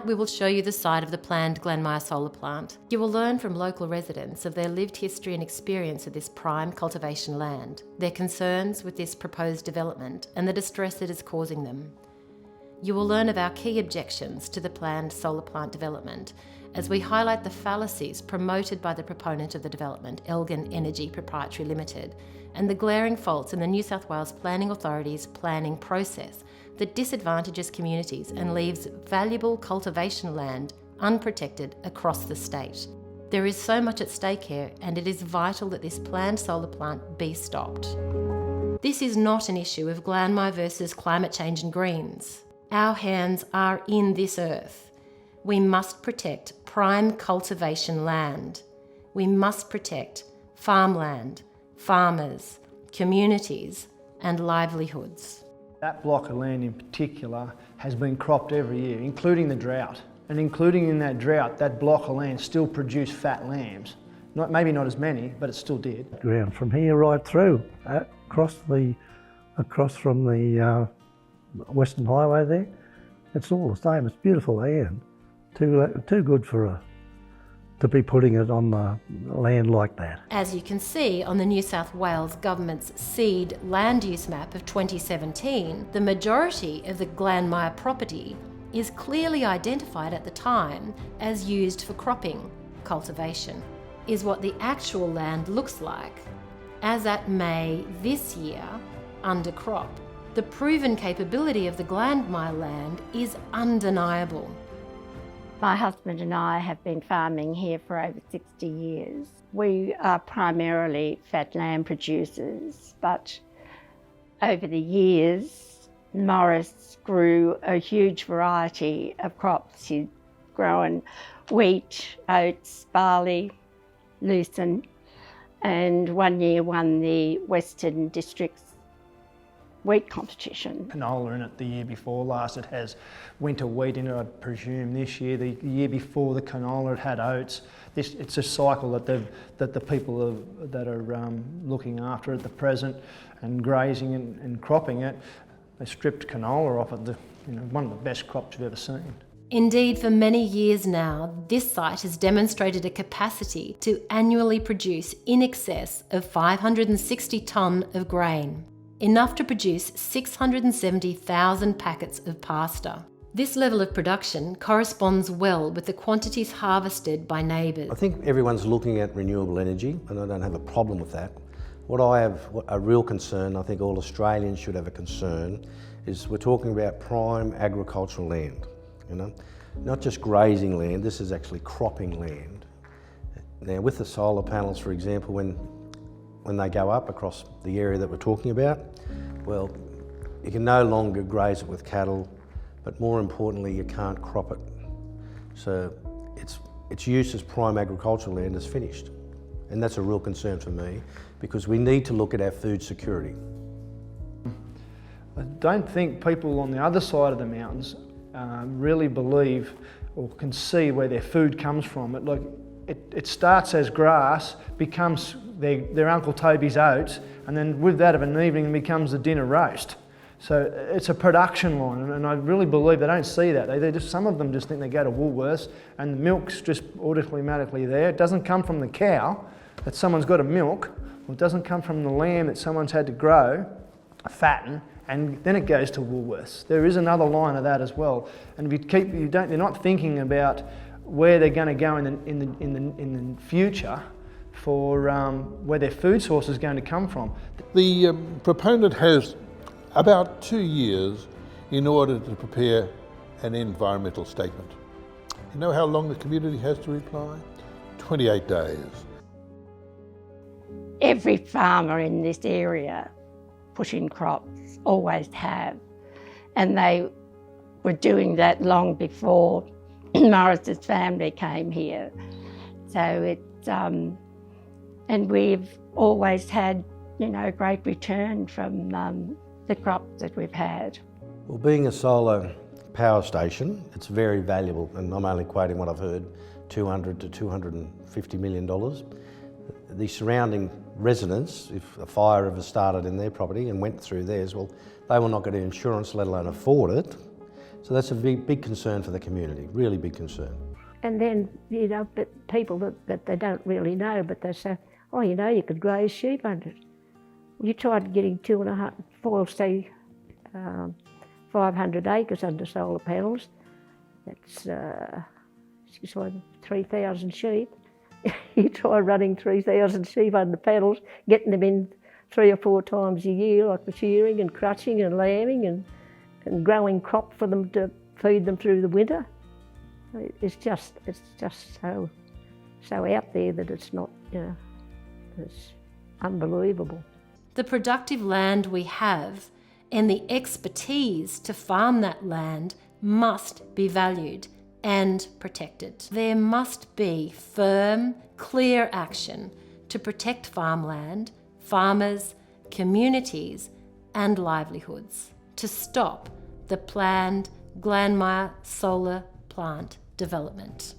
we will show you the site of the planned Glanmire solar plant. You will learn from local residents of their lived history and experience of this prime cultivation land, their concerns with this proposed development and the distress it is causing them. You will learn of our key objections to the planned solar plant development as we highlight the fallacies promoted by the proponent of the development, Elgin Energy Proprietary Limited, and the glaring faults in the New South Wales Planning Authority's planning process that disadvantages communities and leaves valuable cultivation land unprotected across the state. There is so much at stake here, and it is vital that this planned solar plant be stopped. This is not an issue of Glanmire versus climate change and Greens. Our hands are in this earth. We must protect prime cultivation land. We must protect farmland, farmers, communities, and livelihoods. That block of land in particular has been cropped every year, including the drought. And including in that drought, that block of land still produced fat lambs. Maybe not as many, but it still did. Ground from here right through, across from the Western Highway there, it's all the same. It's beautiful land. Too good to be putting it on the land like that. As you can see on the New South Wales Government's seed land use map of 2017, the majority of the Glanmire property is clearly identified at the time as used for cropping. Cultivation is what the actual land looks like as at May this year under crop. The proven capability of the Glanmire land is undeniable. My husband and I have been farming here for over 60 years. We are primarily fat lamb producers, but over the years, Morris grew a huge variety of crops. He'd grown wheat, oats, barley, lucerne, and one year won the Western District's wheat competition. Canola in it the year before last. It has winter wheat in it, I presume. This year, the year before the canola, it had oats. It's a cycle that the people that are looking after at the present and grazing and cropping it, they stripped canola off it. One of the best crops you've ever seen. Indeed, for many years now, this site has demonstrated a capacity to annually produce in excess of 560 tonne of grain, enough to produce 670,000 packets of pasta. This level of production corresponds well with the quantities harvested by neighbours. I think everyone's looking at renewable energy, and I don't have a problem with that. What I have a real concern, I think all Australians should have a concern, is we're talking about prime agricultural land. Not just grazing land, this is actually cropping land. Now with the solar panels, for example, when they go up across the area that we're talking about, well, you can no longer graze it with cattle, but more importantly, you can't crop it. So its use as prime agricultural land is finished. And that's a real concern for me, because we need to look at our food security. I don't think people on the other side of the mountains really believe or can see where their food comes from. It starts as grass, becomes their Uncle Toby's oats, and then with that of an evening it becomes the dinner roast. So it's a production line, and I really believe they don't see that. Some of them just think they go to Woolworths and the milk's just automatically there. It doesn't come from the cow that someone's got to milk, or it doesn't come from the lamb that someone's had to grow, fatten, and then it goes to Woolworths. There is another line of that as well. And if you're not thinking about where they're going to go in the future for where their food source is going to come from. The proponent has about 2 years in order to prepare an environmental statement. You know how long the community has to reply? 28 days. Every farmer in this area put in crops, always have, and they were doing that long before Morris's family came here. So and we've always had, great return from the crops that we've had. Well, being a solar power station, it's very valuable, and I'm only quoting what I've heard, $200 to $250 million. The surrounding residents, if a fire ever started in their property and went through theirs, well, they will not get insurance, let alone afford it. So that's a big concern for the community, really big concern. And then, but people that they don't really know, but they say, oh, you could graze sheep under it. You tried getting 500 acres under solar panels. That's 3,000 sheep. You try running 3,000 sheep under panels, getting them in 3 or 4 times a year, like the shearing and crutching and lambing and growing crop for them to feed them through the winter. It's just so out there that it's not, it's unbelievable. The productive land we have and the expertise to farm that land must be valued and protected. There must be firm, clear action to protect farmland, farmers, communities and livelihoods, to stop the planned Glanmire Solar Plant development.